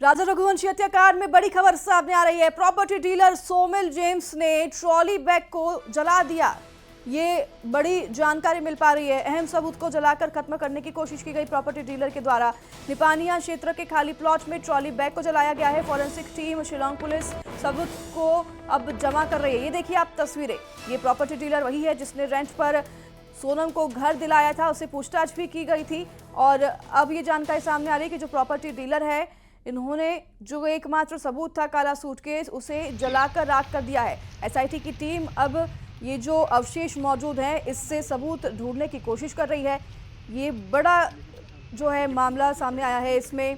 राजा रघुवंशी हत्याकांड में बड़ी खबर सामने आ रही है। प्रॉपर्टी डीलर सोमिल जेम्स ने ट्रॉली बैग को जला दिया। ये बड़ी जानकारी मिल पा रही है। अहम सबूत को जलाकर खत्म करने की कोशिश की गई प्रॉपर्टी डीलर के द्वारा। निपानिया क्षेत्र के खाली प्लॉट में ट्रॉली बैग को जलाया गया है। फॉरेंसिक टीम शिलांग पुलिस सबूत को अब जमा कर रही है। ये देखिए आप तस्वीरें। ये प्रॉपर्टी डीलर वही है जिसने रेंट पर सोनम को घर दिलाया था, उससे पूछताछ भी की गई थी और अब ये जानकारी सामने आ रही है कि जो प्रॉपर्टी डीलर है, इन्होंने जो एकमात्र सबूत था काला सूटकेस, उसे जलाकर राख कर दिया है। एसआईटी की टीम अब ये जो अवशेष मौजूद हैं इससे सबूत ढूंढने की कोशिश कर रही है। ये बड़ा जो है मामला सामने आया है। इसमें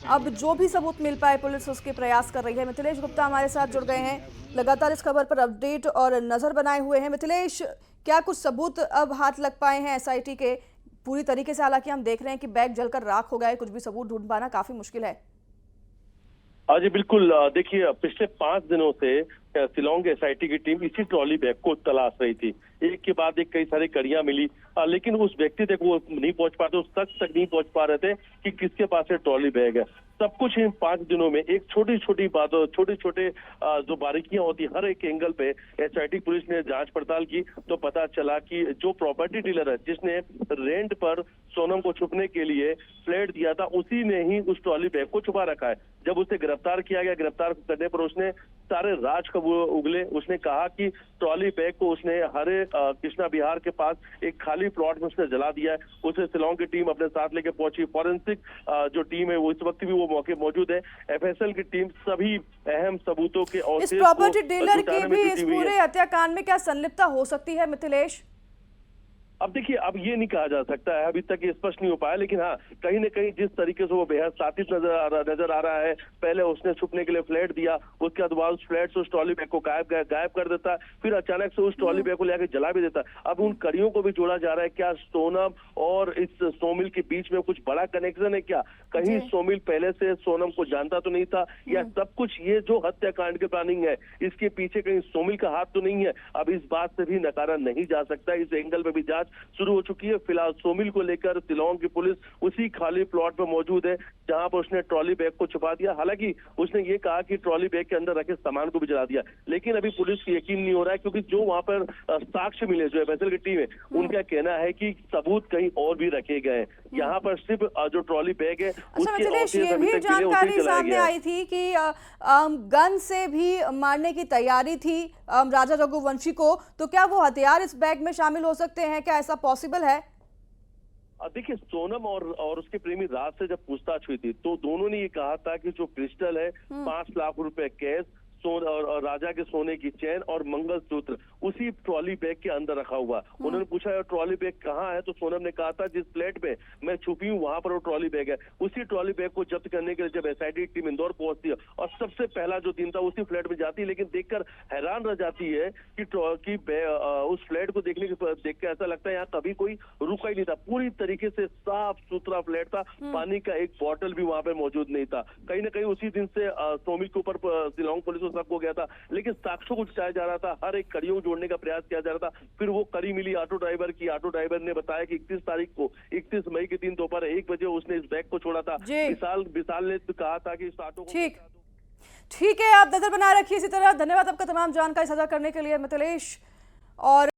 अब जो भी सबूत मिल पाए पुलिस उसके प्रयास कर रही है। मिथिलेश गुप्ता हमारे साथ जुड़ गए हैं, लगातार इस खबर पर अपडेट और नजर बनाए हुए हैं। मिथिलेश, क्या कुछ सबूत अब हाथ लग पाए हैं एसआईटी के पूरी तरीके से? हालांकि हम देख रहे हैं कि बैग जलकर राख हो गया है, कुछ भी सबूत ढूंढ पाना काफी मुश्किल है। हाँ जी बिल्कुल। देखिए, पिछले 5 दिनों से शिलांग एसआईटी की टीम इसी ट्रॉली बैग को तलाश रही थी। एक के बाद एक कई सारी कड़ियां मिली, लेकिन उस व्यक्ति तक वो नहीं पहुंच पाते, उस शख्स तक नहीं पहुंच पा रहे थे कि किसके पास ये ट्रॉली बैग है। सब कुछ इन 5 दिनों में एक छोटी छोटी बातों, छोटे छोटे जो बारीकियां होती, हर एक एंगल पे एसआईटी पुलिस ने जांच पड़ताल की तो पता चला कि जो प्रॉपर्टी डीलर है जिसने रेंट पर सोनम को छुपने के लिए फ्लैट दिया था, उसी ने ही उस ट्रॉली बैग को छुपा रखा है। जब उसे गिरफ्तार किया गया, गिरफ्तार करने पर उसने सारे राज कब उगले। उसने कहा कि ट्रॉली बैग को उसने हरे कृष्णा बिहार के पास एक खाली प्लॉट में उसने जला दिया है। उसे शिलांग की टीम अपने साथ लेके पहुंची। फॉरेंसिक जो टीम है वो इस वक्त भी वो मौके मौजूद है। एफएसएल की टीम सभी अहम सबूतों के और इस प्रॉपर्टी डीलर की भी इस पूरे हत्याकांड में क्या संलिप्तता हो सकती है मिथिलेश? अब देखिए, अब ये नहीं कहा जा सकता है, अभी तक ये स्पष्ट नहीं हो पाया, लेकिन हाँ कहीं न कहीं जिस तरीके से वो बेहद सातिश नजर आ रहा है। पहले उसने छुपने के लिए फ्लैट दिया, उसके बाद उस फ्लैट से उस ट्रॉली बैग को गायब कर देता, फिर अचानक से उस ट्रॉली बैग को लेकर जला भी देता। अब उन कड़ियों को भी जोड़ा जा रहा है। क्या सोनम और इस सोमिल के बीच में कुछ बड़ा कनेक्शन है? क्या कहीं सोमिल पहले से सोनम को जानता तो नहीं था, या सब कुछ ये जो हत्याकांड की प्लानिंग है इसके पीछे कहीं सोमिल का हाथ तो नहीं है? अब इस बात से भी नकारा नहीं जा सकता। इस एंगल में भी जांच शुरू हो चुकी है। फिलहाल सोमिल को लेकर शिलांग की पुलिस उसी खाली प्लॉट पर मौजूद है जहां पर उसने ट्रॉली बैग को छुपा दिया। हालांकि उसने ये कहा कि ट्रॉली बैग के अंदर रखे सामान को भी जला दिया, लेकिन अभी पुलिस को यकीन नहीं हो रहा है, क्योंकि जो वहां पर साक्ष्य मिले, जो एफएसएल की टीम है, उनका कहना है कि सबूत कहीं और भी रखे गए हैं। यहाँ पर सिर्फ जो ट्रॉली बैग है उसके ये भी जानकारी सामने आई थी कि गन से भी मारने की तैयारी थी राजा रघुवंशी को, तो क्या वो हथियार इस बैग में शामिल हो सकते हैं? क्या ऐसा पॉसिबल है? देखिए, सोनम और उसके प्रेमी राज से जब पूछताछ हुई थी तो दोनों ने ये कहा था कि जो क्रिस्टल है 5 लाख रुपए कैश, और राजा के सोने की चेन और मंगलसूत्र उसी ट्रॉली बैग के अंदर रखा हुआ। उन्होंने पूछा ट्रॉली बैग कहाँ है, तो सोनम ने कहा था जिस फ्लैट में मैं छुपी हूँ वहां पर वो ट्रॉली बैग है। उसी ट्रॉली बैग को जब्त करने के लिए जब एसआईटी टीम इंदौर पहुंचती है और सबसे पहला जो दिन था उसी फ्लैट में जाती है, लेकिन देखकर हैरान रह जाती है कि उस फ्लैट को देख के ऐसा लगता है यहाँ कभी कोई रुका ही नहीं था। पूरी तरीके से साफ सुथरा फ्लैट था, पानी का एक बॉटल भी वहां पर मौजूद नहीं था। कहीं ना कहीं उसी दिन से सोमिल के ऊपर शिलांग पुलिस को शक हो गया था, लेकिन साक्ष्यों को जुटाया जा रहा था, हर एक कड़ियों को जोड़ने का प्रयास किया जा रहा था। फिर वो कड़ी मिली ऑटो ड्राइवर की। ऑटो ड्राइवर ने बताया कि 31 मई के दिन दोपहर 1 बजे उसने इस बैग को छोड़ा था। विशाल ने कहा था कि इस ऑटो को ठीक है, आप नजर बनाए रखिए इसी तरह। धन्यवाद आपका तमाम जानकारी साझा करने के लिए मिथिलेश। और